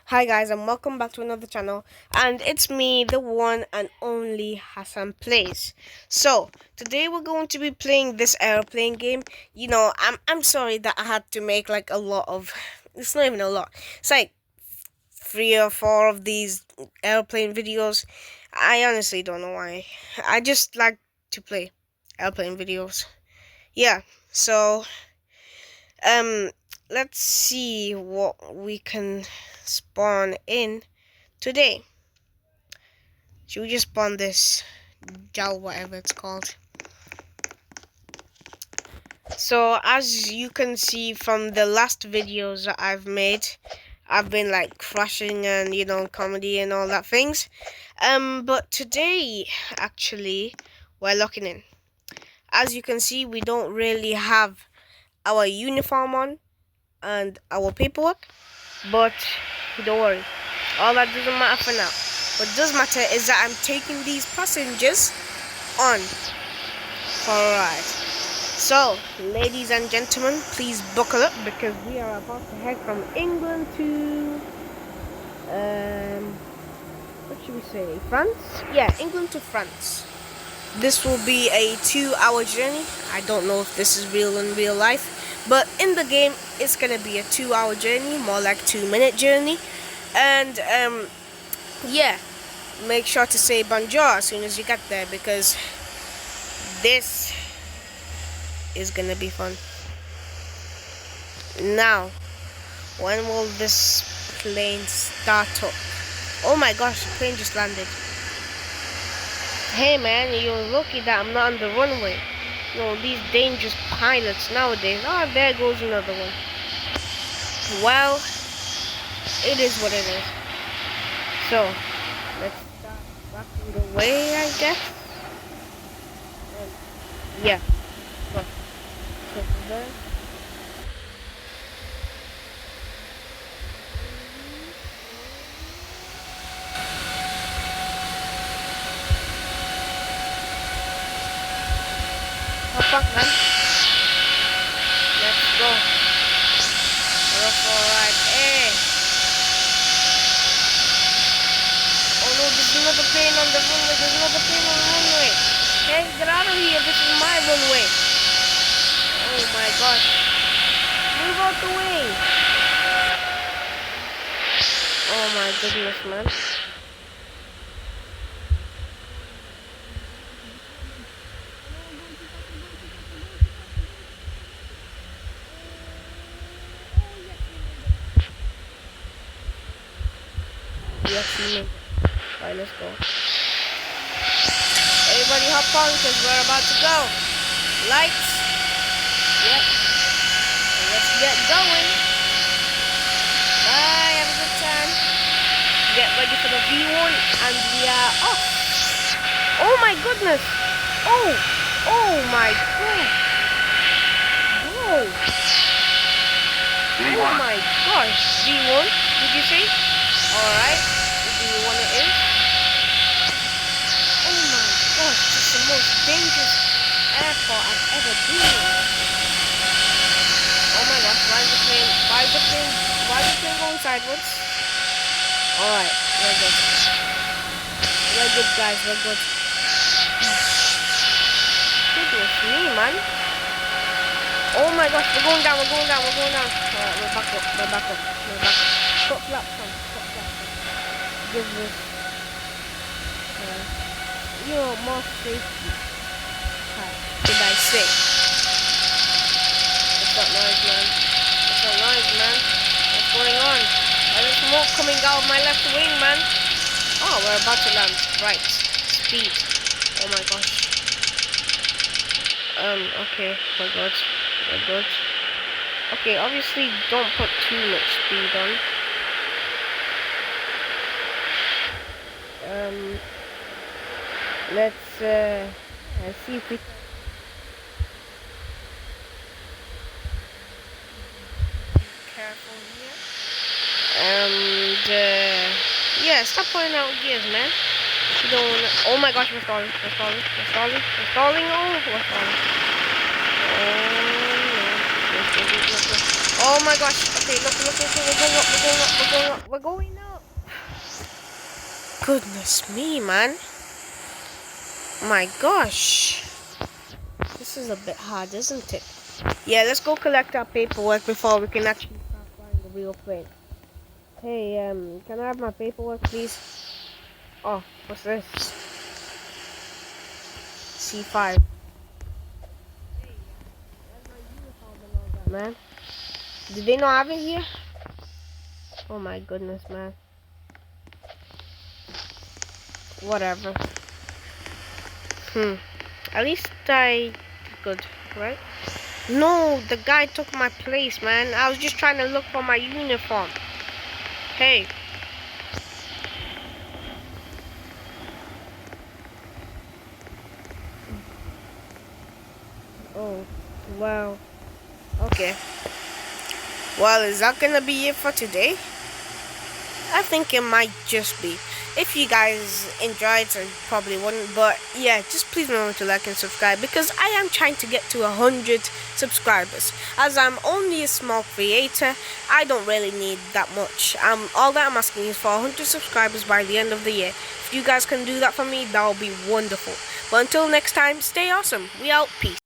Hi guys, and welcome back to another channel, and it's me, the one and only Hassan Plays. So today we're going to be playing this airplane game. I'm sorry that I had to make like a lot of. It's not even a lot. It's like 3 or 4 of these airplane videos. I honestly don't know why. I just like to play airplane videos. Yeah. So um, let's see what we can spawn in today. Should we just spawn this gel, whatever it's called? So as you can see from the last videos that I've made, I've been like crashing and comedy and all that things. But today actually we're locking in. As you can see, we don't really have our uniform on and our paperwork, but don't worry, all that doesn't matter for now. What does matter is that I'm taking these passengers on for a ride. So, ladies and gentlemen, please buckle up because we are about to head from England to what should we say? France? Yeah, England to France. This will be a 2-hour journey. I don't know if this is real in real life, but in the game it's gonna be a 2-hour journey, more like 2-minute journey. And yeah, make sure to say bonjour as soon as you get there because this is gonna be fun. Now, when will this plane start up? Oh my gosh, the plane just landed. Hey man, you're lucky that I'm not on the runway. These dangerous pilots nowadays. Oh, there goes another one. Well, it is what it is. So, let's start backing away, I guess. Yeah. Go. There. Hop on, man. Let's go. Alright. Hey. Oh no, there's another plane on the runway. There's another plane on the runway. Hey, get out of here. This is my runway. Oh my gosh. Move out the way. Oh my goodness, man. Yes, you may. Alright, let's go. Everybody hop on because we're about to go. Lights. Yep. Let's get going. Bye, have a good time. Get ready for the V1 and we are off. Oh my goodness. Oh my god. Whoa. Oh my gosh. V1, did you see? Alright. V1 it is. Oh my gosh, this is the most dangerous airport I've ever been in. Oh my gosh, why is the plane going sideways? Alright, we're good. We're good, guys, we're good. Goodness me, man. Oh my gosh, we're going down. Alright, we're back up. Stop flaps on. Give this, more safety. Did I say? What's that noise, man? What's going on? There's smoke coming out of my left wing, man. Oh, we're about to land. Right. Speed. Oh my gosh. Okay. We're good. Okay, obviously don't put too much speed on. Let's see if we careful here. Yeah, stop putting out gears, man. You don't wanna. Oh my gosh, we're stalling. Oh, we're stalling. Oh no. Oh my gosh. Okay, look. We're going up. We're going up. Goodness me, man. My gosh. This is a bit hard, isn't it? Yeah, let's go collect our paperwork before we can actually start flying the real plane. Hey, can I have my paperwork, please? Oh, what's this? C5. Where's my uniform and all that, man? Did they not have it here? Oh my goodness, man. Whatever. At least I did good, right? No, the guy took my place, man. I was just trying to look for my uniform. Hey. Oh, wow. Okay. Well, is that gonna be it for today? I think it might just be. If you guys enjoyed, so you probably wouldn't. But yeah, just please remember to like and subscribe because I am trying to get to 100 subscribers. As I'm only a small creator, I don't really need that much. All that I'm asking is for 100 subscribers by the end of the year. If you guys can do that for me, that will be wonderful. But until next time, stay awesome. We out. Peace.